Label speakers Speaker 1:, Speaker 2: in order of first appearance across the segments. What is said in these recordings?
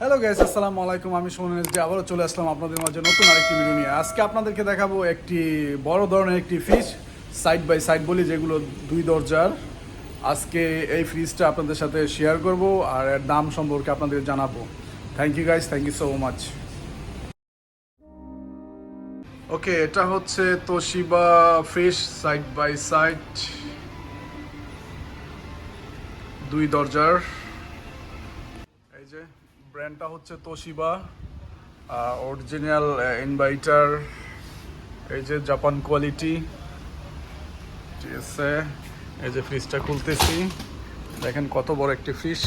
Speaker 1: Hello guys, আসসালামু আলাইকুম। আমি সুমন আবারও চলে আসলাম আপনাদের মাঝে নতুন আরেকটি ভিডিও নিয়ে। আজকে আপনাদেরকে দেখাবো একটি বড় ধরনের একটি ফ্রিজ, সাইড বাই সাইড বলি, যেগুলো 2 দরজার। আজকে এই ফ্রিজটা আপনাদের সাথে শেয়ার করব আর এর দাম সম্পর্কে আপনাদের জানাবো। Thank you guys, thank you so much. Okay, এটা হচ্ছে Toshiba fridge side by side 2 দরজার। এই যে ব্র্যান্ডটা হচ্ছে তোশিবা, অরিজিনাল ইনভার্টার। এই যে জাপান কোয়ালিটি, ঠিক আছে। এই যে ফ্রিজটা খুলতেছি, দেখেন কত বড় একটি ফ্রিজ,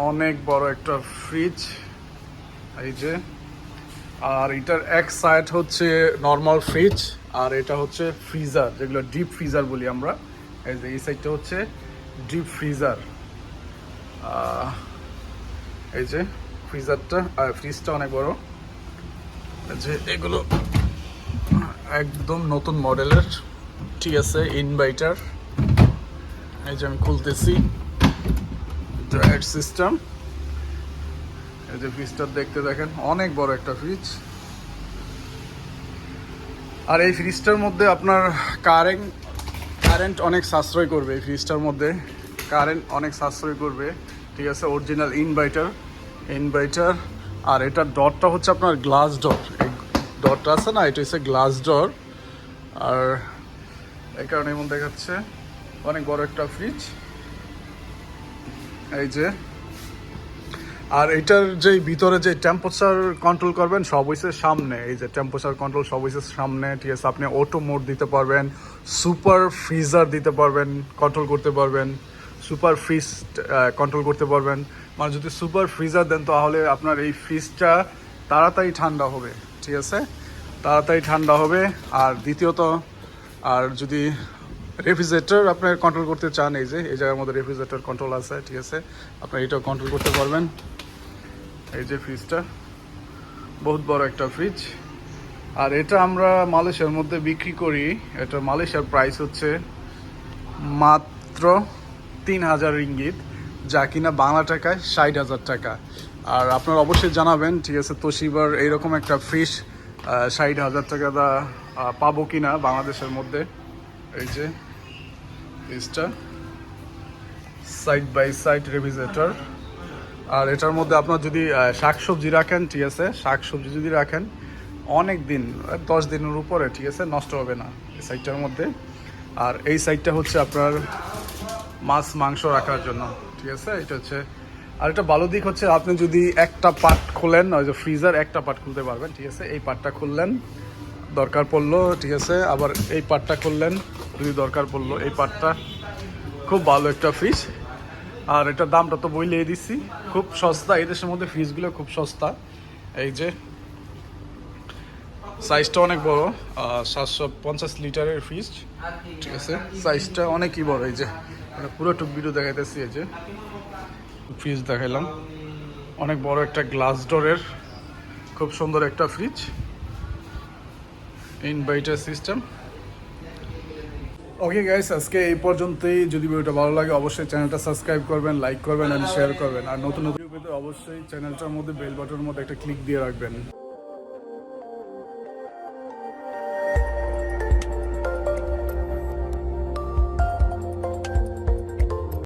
Speaker 1: অনেক বড় একটা ফ্রিজ। এই যে, আর এটার এক সাইড হচ্ছে নর্মাল ফ্রিজ, আর এটা হচ্ছে ফ্রিজার, যেগুলো ডিপ ফ্রিজার বলি আমরা। এই যে এই সাইডটা হচ্ছে ডিপ ফ্রিজার। এই যে ফ্রিজারটা আর ফ্রিজটা অনেক বড়। যে এগুলো একদম নতুন মডেলের, ঠিক আছে, ইনভার্টার। এই যে আমি খুলতেছি, ড্রায়ার সিস্টেম। এই যে ফ্রিজটা দেখতে দেখেন অনেক বড় একটা ফ্রিজ। আর এই ফ্রিজটার মধ্যে আপনার কারেন্ট অনেক সাশ্রয় করবে। এই ফ্রিজটার মধ্যে কারেন্ট অনেক সাশ্রয় করবে, ঠিক আছে। Original inverter. আর এটার ডরটা হচ্ছে আপনার গ্লাস ডর। এই ডরটা আছে না, এটা হচ্ছে গ্লাস ডর। আর এই কারণে এমন দেখাচ্ছে অনেক বড় একটা ফ্রিজ। এই যে, আর এটার যে ভিতরে যে টেম্পারেচার কন্ট্রোল করবেন সব হইছে সামনে। এই যে টেম্পারেচার কন্ট্রোল সব হইছে সামনে, ঠিক আছে। আপনি অটো মোড দিতে পারবেন, সুপার ফ্রিজার দিতে পারবেন, কন্ট্রোল করতে পারবেন, সুপার ফ্রিজ কন্ট্রোল করতে পারবেন। মানে যদি সুপার ফ্রিজার দেন তাহলে আপনার এই ফ্রিজটা তাড়াতাড়ি ঠান্ডা হবে, ঠিক আছে, তাড়াতাড়ি ঠান্ডা হবে। আর দ্বিতীয়ত, আর যদি রেফ্রিজারেটর আপনার কন্ট্রোল করতে চান, এই যে এই জায়গার মধ্যে রেফ্রিজারেটর কন্ট্রোল আছে, ঠিক আছে, আপনার এটাও কন্ট্রোল করতে পারবেন। এই যে ফ্রিজটা বহুত বড় একটা ফ্রিজ। আর এটা আমরা মালয়েশিয়ার মধ্যে বিক্রি করি। এটা মালয়েশিয়ার প্রাইস হচ্ছে মাত্র 3,000 রিঙ্গিত, যা কিনা বাংলা টাকায় 60,000 টাকা। আর আপনারা অবশ্যই জানাবেন, ঠিক আছে, তোশিবার এইরকম একটা ফ্রিজ 60,000 টাকা পাবো কিনা বাংলাদেশের মধ্যে। এই যে ফ্রিজটা সাইড বাই সাইড রেফ্রিজারেটর। আর এটার মধ্যে আপনার যদি শাকসবজি রাখেন, ঠিক আছে, শাকসবজি যদি রাখেন অনেক দিন, 10 দিনের উপরে, ঠিক আছে, নষ্ট হবে না এই সাইডটার মধ্যে। আর এই সাইডটা হচ্ছে আপনার মাছ মাংস রাখার জন্য, ঠিক আছে। এটা হচ্ছে, আর এটা ভালো দিক হচ্ছে আপনি যদি একটা পার্ট খোলেন, ওই যে ফ্রিজার একটা পার্ট খুলতে পারবেন, ঠিক আছে। এই পার্টটা খুললেন দরকার পড়লো, ঠিক আছে, আবার এই পার্টটা খুললেন যদি দরকার পড়লো। এই পার্টটা খুব ভালো একটা ফ্রিজ। আর এটার দামটা তো বইলেই দিচ্ছি, খুব সস্তা। এই দেশের মধ্যে ফ্রিজগুলো খুব সস্তা। এই যে সাইজটা অনেক বড়, 750 লিটারের ফ্রিজ, ঠিক আছে, সাইজটা অনেকই বড়। এই যে পুরো টুক ভিডিও দেখাইতেছি। এই যে ফ্রিজ দেখাইলাম, অনেক বড় একটা গ্লাস ডোরের খুব সুন্দর একটা fridge, inverter system. Okay guys, আজকে এই পর্যন্তই। যদি ভিডিওটা ভালো লাগে অবশ্যই চ্যানেলটা সাবস্ক্রাইব করবেন, লাইক করবেন, আর শেয়ার করবেন। আর নতুন নতুন ভিডিও পেতে অবশ্যই চ্যানেলটার মধ্যে বেল বাটনের মধ্যে একটা ক্লিক দিয়ে রাখবেন।